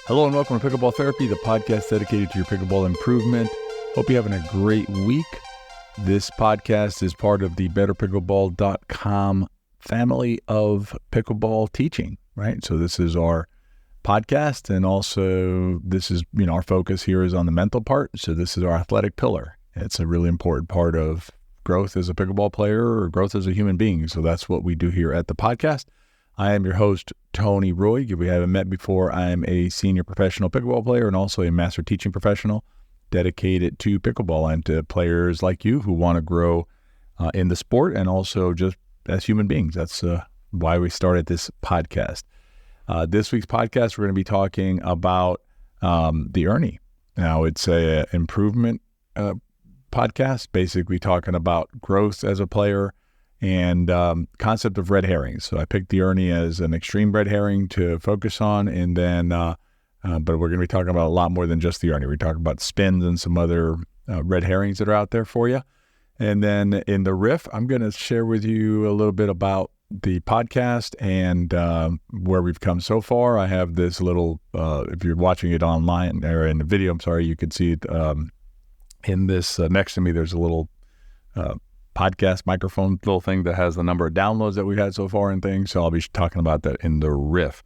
Hello and welcome to Pickleball Therapy, the podcast dedicated to your pickleball improvement. Hope you're having a great week. This podcast is part of the betterpickleball.com family of pickleball teaching, right? So this is our podcast, and also this is, our focus here is on the mental part. So this is our athletic pillar. It's a really important part of growth as a pickleball player or growth as a human being. So that's what we do here at the podcast. I am your host, Tony Roy. If we haven't met before, I am a senior professional pickleball player and also a master teaching professional dedicated to pickleball and to players like you who want to grow in the sport and also just as human beings. That's why we started this podcast. This week's podcast, we're going to be talking about the Erne. Now, it's a improvement podcast, basically talking about growth as a player and concept of red herrings. So I picked the Erne as an extreme red herring to focus on, and then, but we're going to be talking about a lot more than just the Erne. We're talking about spins and some other red herrings that are out there for you. And then in the RIFF, I'm going to share with you a little bit about the podcast and where we've come so far. I have this little, if you're watching it online or in the video, I'm sorry, you can see it in this next to me. There's a little podcast microphone little thing that has the number of downloads that we've had so far and things. So I'll be talking about that in the RIFF.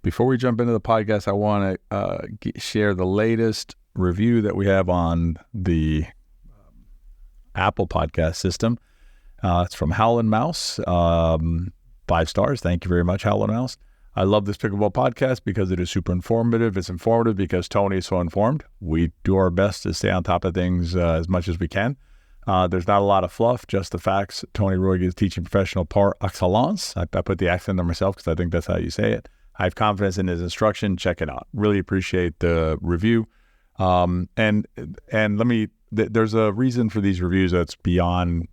Before we jump into the podcast, I want to share the latest review that we have on the Apple podcast system. It's from Howlin' Mouse. 5 stars. Thank you very much, Howlin' Mouse. I love this pickleball podcast because it is super informative. It's informative because Tony is so informed. We do our best to stay on top of things as much as we can. There's not a lot of fluff, just the facts. Tony Roy is teaching professional par excellence. I put the accent on myself because I think that's how you say it. I have confidence in his instruction. Check it out. Really appreciate the review. And let me, there's a reason for these reviews that's beyond,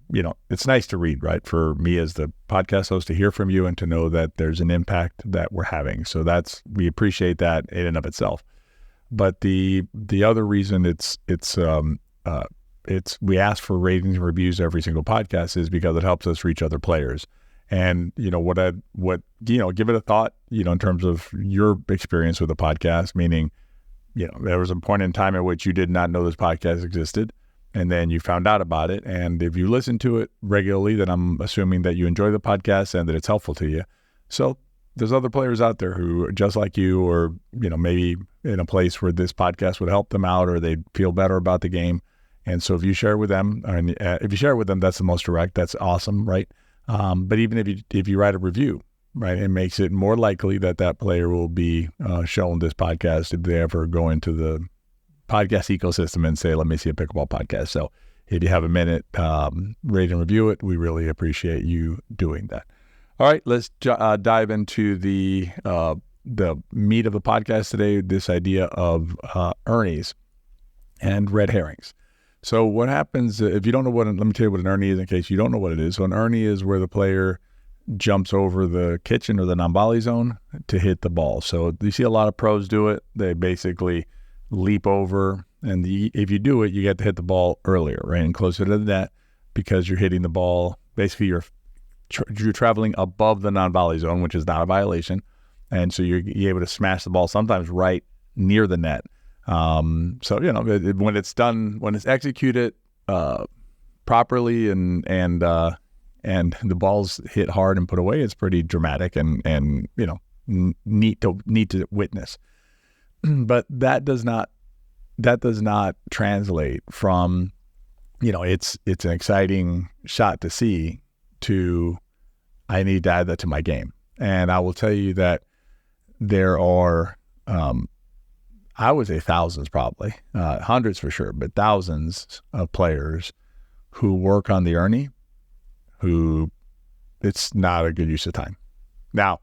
it's nice to read, right? For me as the podcast host to hear from you and to know that there's an impact that we're having. So we appreciate that in and of itself. But the other reason we ask for ratings and reviews every single podcast is because it helps us reach other players. And, give it a thought, in terms of your experience with the podcast, meaning, there was a point in time at which you did not know this podcast existed, and then you found out about it. And if you listen to it regularly, then I'm assuming that you enjoy the podcast and that it's helpful to you. So there's other players out there who are just like you, or, maybe in a place where this podcast would help them out or they'd feel better about the game. And so if you share with them, and if you share with them, that's the most direct. That's awesome, right? But even if you write a review, right, it makes it more likely that player will be shown this podcast if they ever go into the podcast ecosystem and say, let me see a pickleball podcast. So if you have a minute, rate and review it. We really appreciate you doing that. All right, let's dive into the meat of the podcast today, this idea of Ernes and red herrings. So what happens if you don't know let me tell you what an Erne is in case you don't know what it is. So an Erne is where the player jumps over the kitchen or the non-volley zone to hit the ball. So you see a lot of pros do it. They basically leap over, and if you do it, you get to hit the ball earlier, right, and closer to the net because you're hitting the ball. Basically, you're traveling above the non-volley zone, which is not a violation, and so you're able to smash the ball sometimes right near the net. So, when it's done, when it's executed, properly and the balls hit hard and put away, it's pretty dramatic and neat to witness. But that does not translate from, it's an exciting shot to see to, I need to add that to my game. And I will tell you that there are, I would say thousands, probably hundreds for sure, but thousands of players who work on the Erne who it's not a good use of time. Now,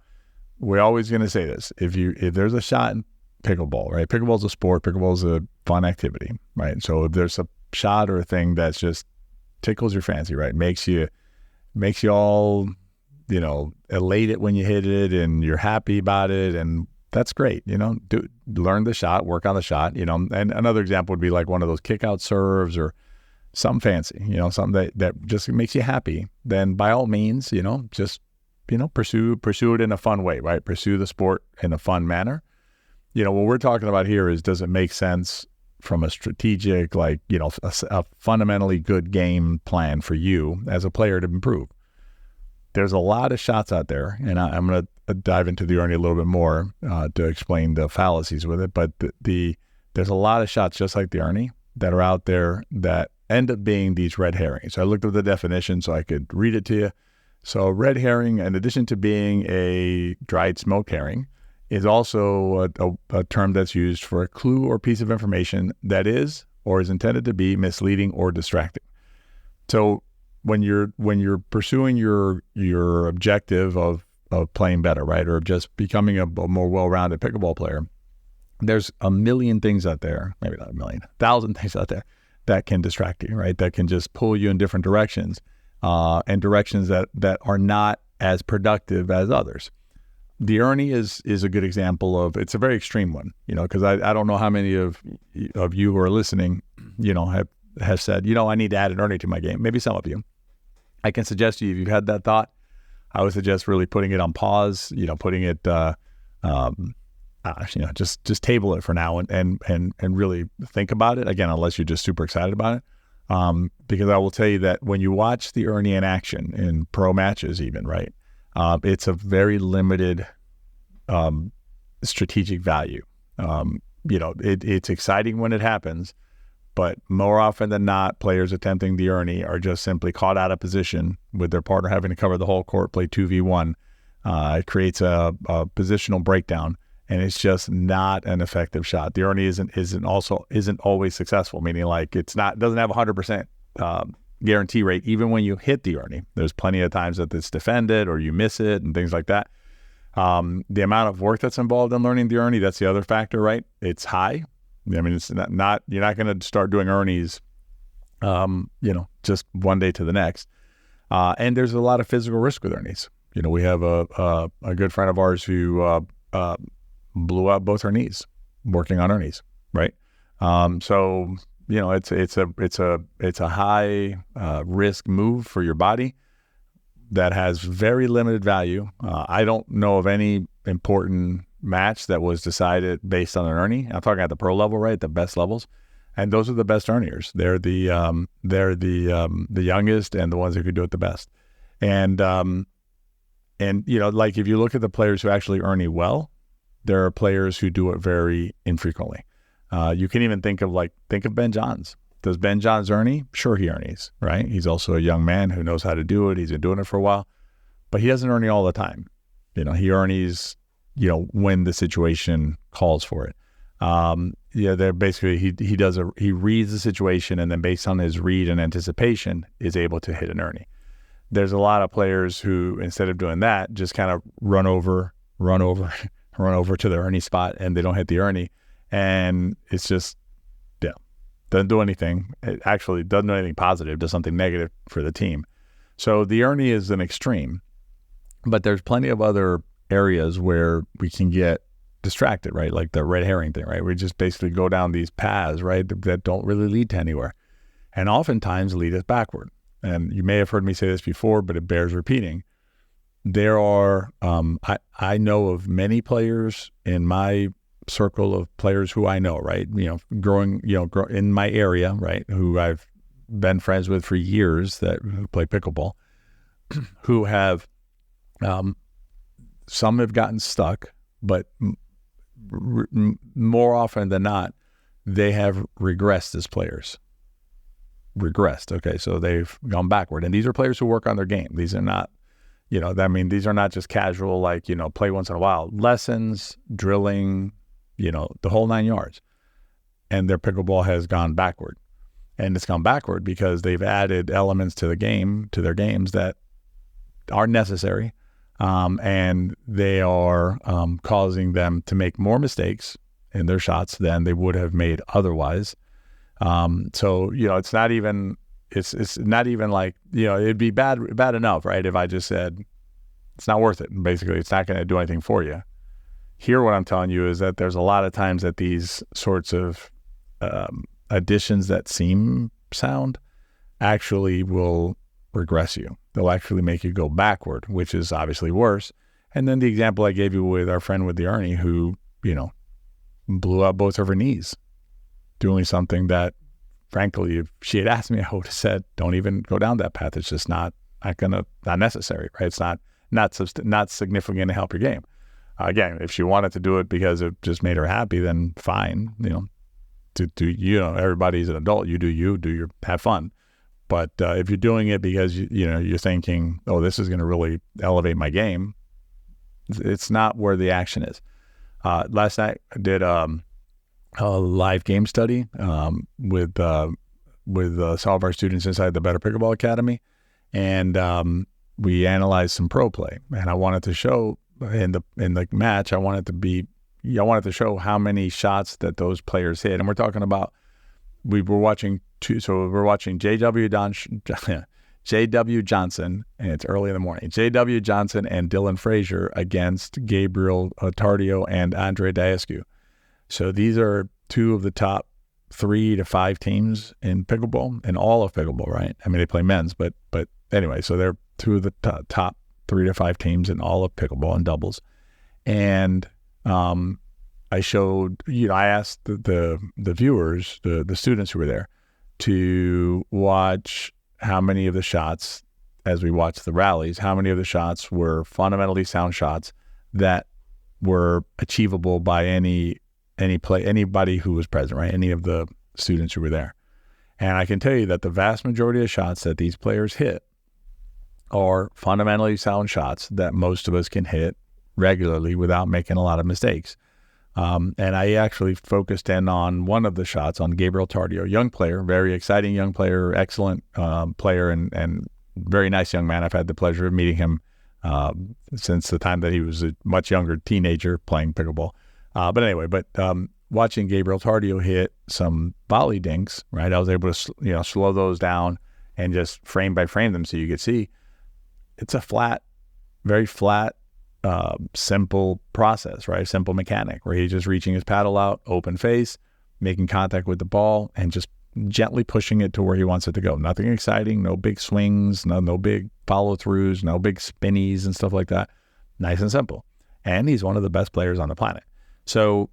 we're always going to say this. If there's a shot in pickleball, right? Pickleball is a sport. Pickleball is a fun activity, right? So if there's a shot or a thing that's just tickles your fancy, right? Makes you all, elated when you hit it and you're happy about it, and that's great. Learn the shot, work on the shot, and another example would be like one of those kick out serves or something fancy, something that just makes you happy. Then by all means, just, pursue it in a fun way, right? Pursue the sport in a fun manner. what we're talking about here is, does it make sense from a strategic, like, a fundamentally good game plan for you as a player to improve? There's a lot of shots out there, and I'm going to dive into the Erne a little bit more to explain the fallacies with it. But there's a lot of shots just like the Erne that are out there that end up being these red herrings. So I looked up the definition so I could read it to you. So red herring, in addition to being a dried smoked herring, is also a term that's used for a clue or piece of information that is or is intended to be misleading or distracting. So when you're pursuing your objective of playing better, right, or just becoming a more well-rounded pickleball player, there's a million things out there, maybe not a million, 1,000 things out there that can distract you, right? That can just pull you in different directions, and directions that are not as productive as others. The Erne is a good example of, it's a very extreme one, because I don't know how many of you who are listening, have said, I need to add an Erne to my game. Maybe some of you. I can suggest to you, if you've had that thought, I would suggest really putting it on pause, putting it, just table it for now and really think about it again, unless you're just super excited about it. Because I will tell you that when you watch the Erne in action in pro matches, even, right, it's a very limited strategic value. It's exciting when it happens, but more often than not, players attempting the Erne are just simply caught out of position with their partner having to cover the whole court, play 2v1. It creates a positional breakdown, and it's just not an effective shot. The Erne isn't always successful, meaning like doesn't have 100% guarantee rate even when you hit the Erne. There's plenty of times that it's defended or you miss it and things like that. The amount of work that's involved in learning the Erne, that's the other factor, right? It's high. I mean, it's not you're not going to start doing Ernes, just one day to the next. And there's a lot of physical risk with Ernes. We have a good friend of ours who blew out both her knees working on Ernes, right? So it's a high risk move for your body that has very limited value. I don't know of any important match that was decided based on an Erne. I'm talking at the pro level, right? The best levels. And those are the best Erners. They're the youngest and the ones who could do it the best. And like if you look at the players who actually Erne well, there are players who do it very infrequently. You can even think of Ben Johns. Does Ben Johns Erne? Sure, he Ernes, right? He's also a young man who knows how to do it. He's been doing it for a while, but he doesn't Erne all the time. He Ernes, when the situation calls for it. They're basically, he reads the situation, and then based on his read and anticipation is able to hit an Erne. There's a lot of players who, instead of doing that, just kind of run over to the Erne spot, and they don't hit the Erne. And it's just, doesn't do anything. It actually doesn't do anything positive, does something negative for the team. So the Erne is an extreme, but there's plenty of other areas where we can get distracted, right? Like the red herring thing, right? We just basically go down these paths, right, that don't really lead to anywhere, and oftentimes lead us backward. And you may have heard me say this before, but it bears repeating. There are, I know of many players in my circle of players who I know, right? Growing in my area, right? Who I've been friends with for years who play pickleball, who have, some have gotten stuck, but more often than not, they have regressed as players. Okay. So they've gone backward, and these are players who work on their game. These are not, these are not just casual, play once in a while. Lessons, drilling, the whole 9 yards. And their pickleball has gone backward. And it's gone backward because they've added elements to their games that are necessary. And they are causing them to make more mistakes in their shots than they would have made otherwise. So, it's not even like, it'd be bad enough, right? If I just said, it's not worth it. And basically, it's not going to do anything for you. Here, what I'm telling you is that there's a lot of times that these sorts of additions that seem sound actually will regress you. They'll actually make you go backward, which is obviously worse. And then the example I gave you with our friend with the Erne, who, blew out both of her knees doing something that, frankly, if she had asked me, I would have said, don't even go down that path. It's just not necessary, right? It's not significant to help your game. Again, if she wanted to do it because it just made her happy, then fine. Everybody's an adult. You do have fun. But if you're doing it because you're thinking, oh, this is going to really elevate my game, it's not where the action is. Last night I did a live game study with some of our students inside the Better Pickleball Academy, and we analyzed some pro play. And I wanted to show in the match, I wanted to show how many shots that those players hit. And we're talking about, we're watching J.W. Johnson, and it's early in the morning, J.W. Johnson and Dylan Frazier against Gabriel Tardio and Andre Daescu. So these are two of the top 3 to 5 teams in pickleball, in all of pickleball, right? I mean, they play men's, but anyway, so they're two of the top 3 to 5 teams in all of pickleball and doubles. And I showed, I asked the viewers, the students who were there, to watch how many of the shots, as we watched the rallies, how many of the shots were fundamentally sound shots that were achievable by anybody who was present, right? Any of the students who were there. And I can tell you that the vast majority of shots that these players hit are fundamentally sound shots that most of us can hit regularly without making a lot of mistakes. And I actually focused in on one of the shots on Gabriel Tardio, young player, very exciting young player, excellent player, and very nice young man. I've had the pleasure of meeting him since the time that he was a much younger teenager playing pickleball. But watching Gabriel Tardio hit some volley dinks, right? I was able to slow those down and just frame by frame them so you could see. It's a very flat, simple process, right? Simple mechanic where he's just reaching his paddle out, open face, making contact with the ball, and just gently pushing it to where he wants it to go. Nothing exciting, no big swings, no big follow-throughs, no big spinnies and stuff like that. Nice and simple. And he's one of the best players on the planet. So,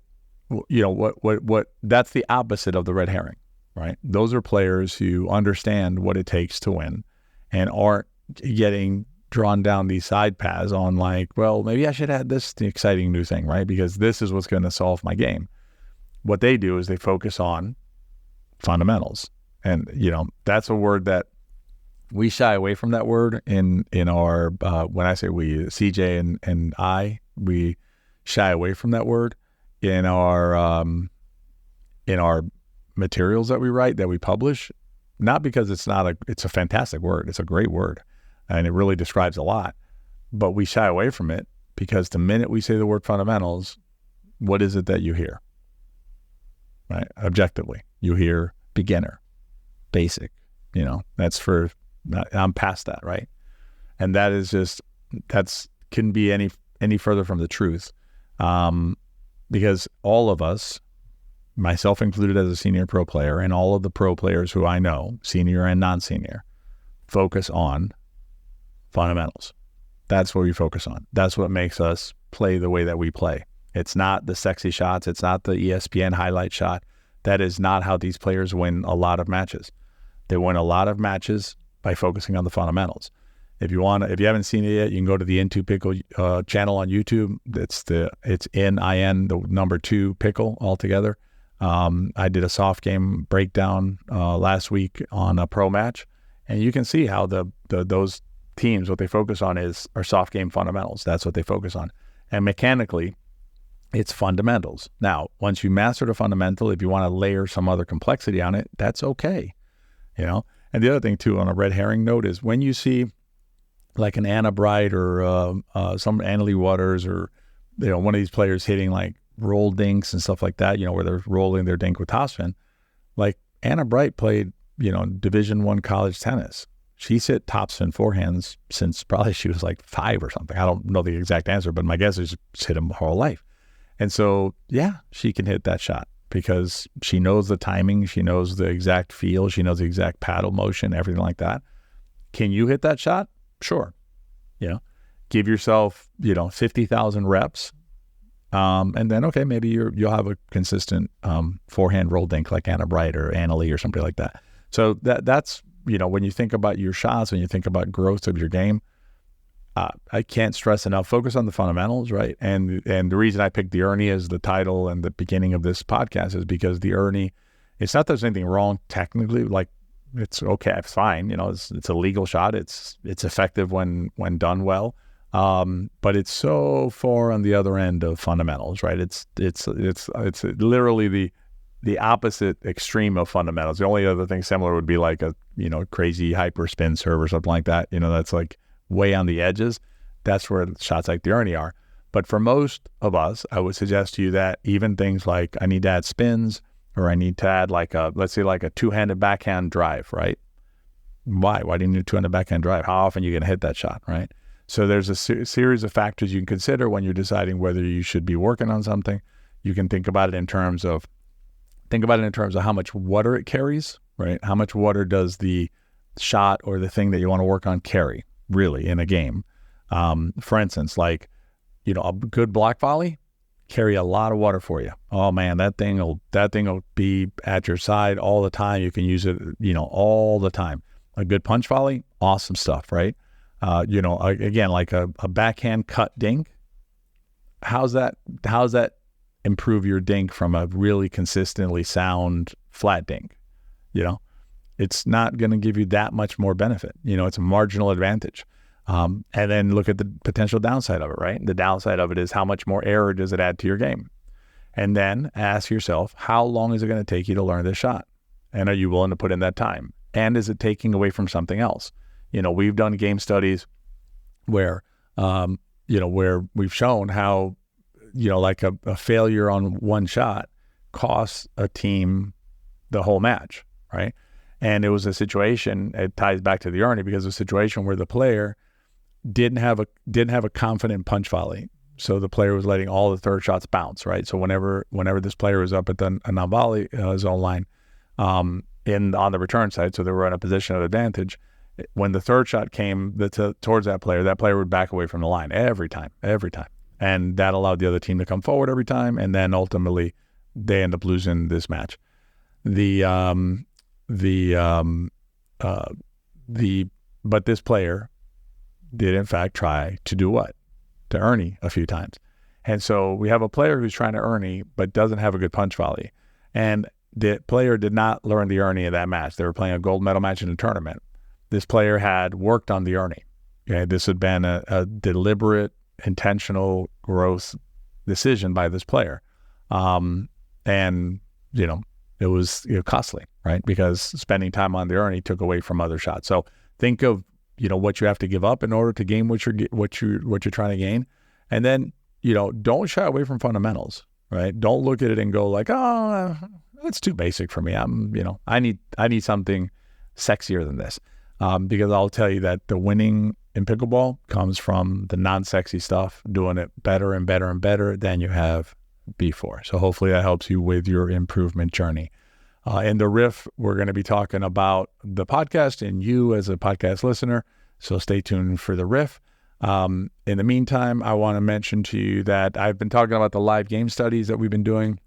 what that's the opposite of the red herring, right? Those are players who understand what it takes to win and aren't getting drawn down these side paths on maybe I should add this the exciting new thing, right? Because this is what's going to solve my game. What they do is they focus on fundamentals. And, that's a word that we shy away from that word in our, when I say we, CJ and I, we shy away from that word in our materials that we write, that we publish, not because it's a fantastic word. It's a great word. And it really describes a lot, but we shy away from it because the minute we say the word fundamentals, what is it that you hear? Right? Objectively, you hear beginner, basic, I'm past that, right? And that is couldn't be any further from the truth. Because all of us, myself included as a senior pro player, and all of the pro players who I know, senior and non-senior, focus on fundamentals. That's what we focus on. That's what makes us play the way that we play. It's not the sexy shots. It's not the ESPN highlight shot. That is not how these players win a lot of matches. They win a lot of matches by focusing on the fundamentals. If you haven't seen it yet, you can go to the N2 Pickle channel on YouTube. It's NIN, the number 2 pickle altogether. I did a soft game breakdown last week on a pro match, and you can see how those teams, what they focus on are soft game fundamentals. That's what they focus on. And mechanically, it's fundamentals. Now, once you master the fundamental, if you want to layer some other complexity on it, that's okay. And the other thing too, on a red herring note, is when you see like an Anna Bright or some Annalie Waters or one of these players hitting like roll dinks and stuff like that, where they're rolling their dink with topspin. Like Anna Bright played, Division I college tennis. She's hit topspin forehands since probably she was like 5 or something. I don't know the exact answer, but my guess is she's hit them her whole life. And so, yeah, she can hit that shot because she knows the timing. She knows the exact feel. She knows the exact paddle motion, everything like that. Can you hit that shot? Sure. Give yourself, 50,000 reps And then, okay, maybe you'll have a consistent forehand roll dink like Anna Bright or Anna Lee or somebody like that. So that's, when you think about your shots, when you think about growth of your game, I can't stress enough, focus on the fundamentals, right? And the reason I picked the Erne as the title and the beginning of this podcast is because the Erne, it's not that there's anything wrong technically, like it's okay, it's fine, it's a legal shot, it's effective when done well. But it's so far on the other end of fundamentals, right? It's literally the opposite extreme of fundamentals. The only other thing similar would be like a crazy hyper spin serve or something like that. That's like way on the edges. That's where shots like the Erne are. But for most of us, I would suggest to you that even things like I need to add spins, or I need to add let's say a two-handed backhand drive, right? Why do you need a two-handed backhand drive? How often are you going to hit that shot, right? So there's a series of factors you can consider when you're deciding whether you should be working on something. You can think about it in terms of how much water it carries, right? How much water does the shot or the thing that you want to work on carry, really, in a game? For instance, a good block volley carry a lot of water for you. Oh man, that thing will be at your side all the time. You can use it, all the time. A good punch volley, awesome stuff, right? Again, like a backhand cut dink. How's that improve your dink from a really consistently sound flat dink? It's not going to give you that much more benefit. It's a marginal advantage. And then look at the potential downside of it, right? The downside of it is how much more error does it add to your game? And then ask yourself, how long is it going to take you to learn this shot? And are you willing to put in that time? And is it taking away from something else? We've done game studies where we've shown how, like a failure on one shot costs a team the whole match, right? And it was a situation, it ties back to the Erne, because it was a situation where the player didn't have a confident punch volley. So the player was letting all the third shots bounce, right? So whenever this player was up at the non-volley zone line on the return side, so they were in a position of advantage, when the third shot came towards that player would back away from the line every time. And that allowed the other team to come forward every time. And then ultimately they end up losing this match. But this player did in fact try to do what? To Erne a few times. And so we have a player who's trying to Erne, but doesn't have a good punch volley. And the player did not learn the Erne in that match. They were playing a gold medal match in a tournament. This player had worked on the Erne. Okay? This had been a deliberate, intentional growth decision by this player. And, it was costly, right? Because spending time on the Erne took away from other shots. So think of, what you have to give up in order to gain what you're trying to gain. And then, don't shy away from fundamentals, right? Don't look at it and go like, oh, it's too basic for me. I need something sexier than this. Because I'll tell you that the winning in pickleball comes from the non-sexy stuff, doing it better and better and better than you have before. So hopefully that helps you with your improvement journey. In the RIFF, we're going to be talking about the podcast and you as a podcast listener. So stay tuned for the RIFF. In the meantime, I want to mention to you that I've been talking about the live game studies that we've been doing.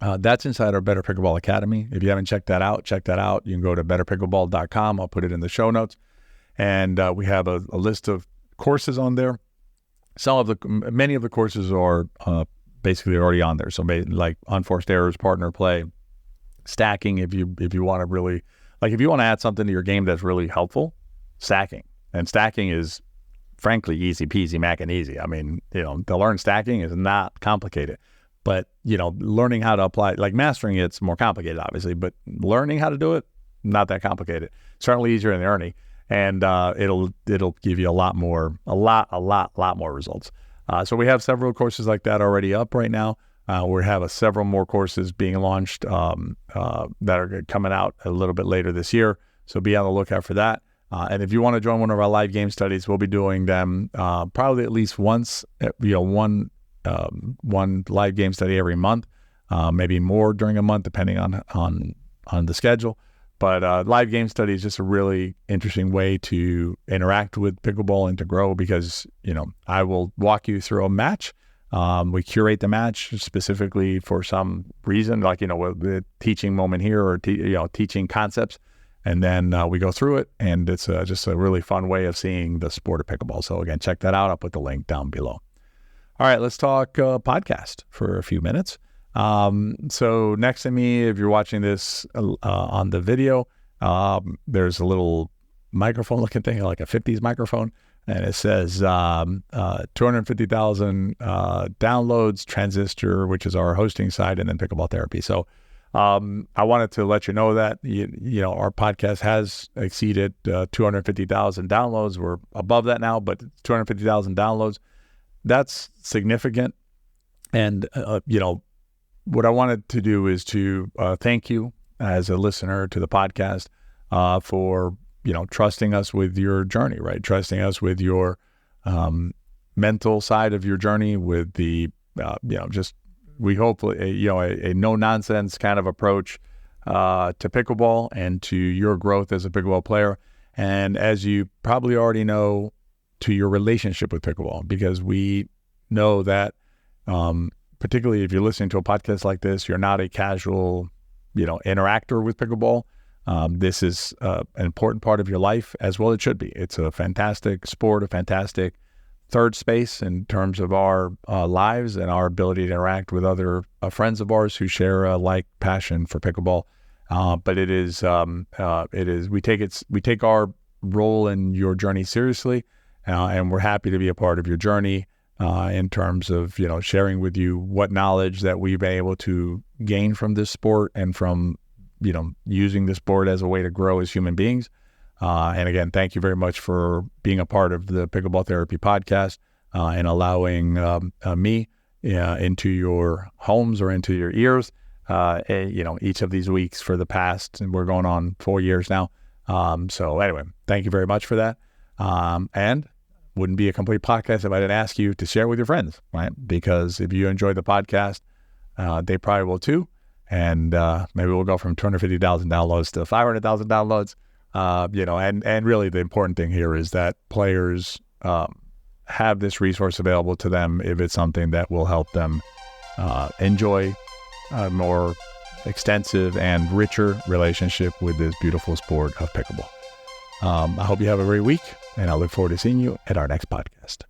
That's inside our Better Pickleball Academy. If you haven't checked that out, check that out. You can go to betterpickleball.com. I'll put it in the show notes. And we have a list of courses on there. Many of the courses are basically already on there. So like unforced errors, partner play, stacking. If you want to really, if you want to add something to your game that's really helpful, stacking. And stacking is frankly easy peasy mac and easy. I mean, to learn stacking is not complicated. But, learning how to apply, mastering it's more complicated, obviously, but learning how to do it, not that complicated. Certainly easier in the Erne, and it'll give you a lot more results. So we have several courses like that already up right now. We have several more courses being launched that are coming out a little bit later this year. So be on the lookout for that. And if you want to join one of our live game studies, we'll be doing them probably at least once, one live game study every month, maybe more during a month, depending on the schedule. But live game study is just a really interesting way to interact with pickleball and to grow because, I will walk you through a match We curate the match specifically for some reason, like, the teaching moment here or, teaching concepts. And then we go through it, and it's just a really fun way of seeing the sport of pickleball. So again, check that out. I'll put the link down below. All right, let's talk podcast for a few minutes. So next to me, if you're watching this on the video, there's a little microphone looking thing, like a 50s microphone. And it says 250,000 downloads, Transistor, which is our hosting site, and then Pickleball Therapy. So I wanted to let you know that, our podcast has exceeded 250,000 downloads. We're above that now, but 250,000 downloads, that's significant. And, what I wanted to do is to thank you as a listener to the podcast for trusting us with your journey, right? Trusting us with your mental side of your journey, with the, we hope, a no-nonsense kind of approach to pickleball and to your growth as a pickleball player. And as you probably already know, to your relationship with pickleball, because we know that, particularly if you're listening to a podcast like this, you're not a casual, interactor with pickleball. This is an important part of your life, as well it should be. It's a fantastic sport, a fantastic third space in terms of our lives and our ability to interact with other friends of ours who share a like passion for pickleball. But we take our role in your journey seriously, and we're happy to be a part of your journey in terms of sharing with you what knowledge that we've been able to gain from this sport and from using this sport as a way to grow as human beings. And again, thank you very much for being a part of the Pickleball Therapy podcast and allowing me into your homes or into your ears, each of these weeks for the past, and we're going on 4 years now. So anyway, thank you very much for that. And wouldn't be a complete podcast if I didn't ask you to share with your friends, right? Because if you enjoy the podcast, they probably will too. And maybe we'll go from 250,000 downloads to 500,000 downloads. And really the important thing here is that players have this resource available to them if it's something that will help them enjoy a more extensive and richer relationship with this beautiful sport of pickleball. I hope you have a great week, and I look forward to seeing you at our next podcast.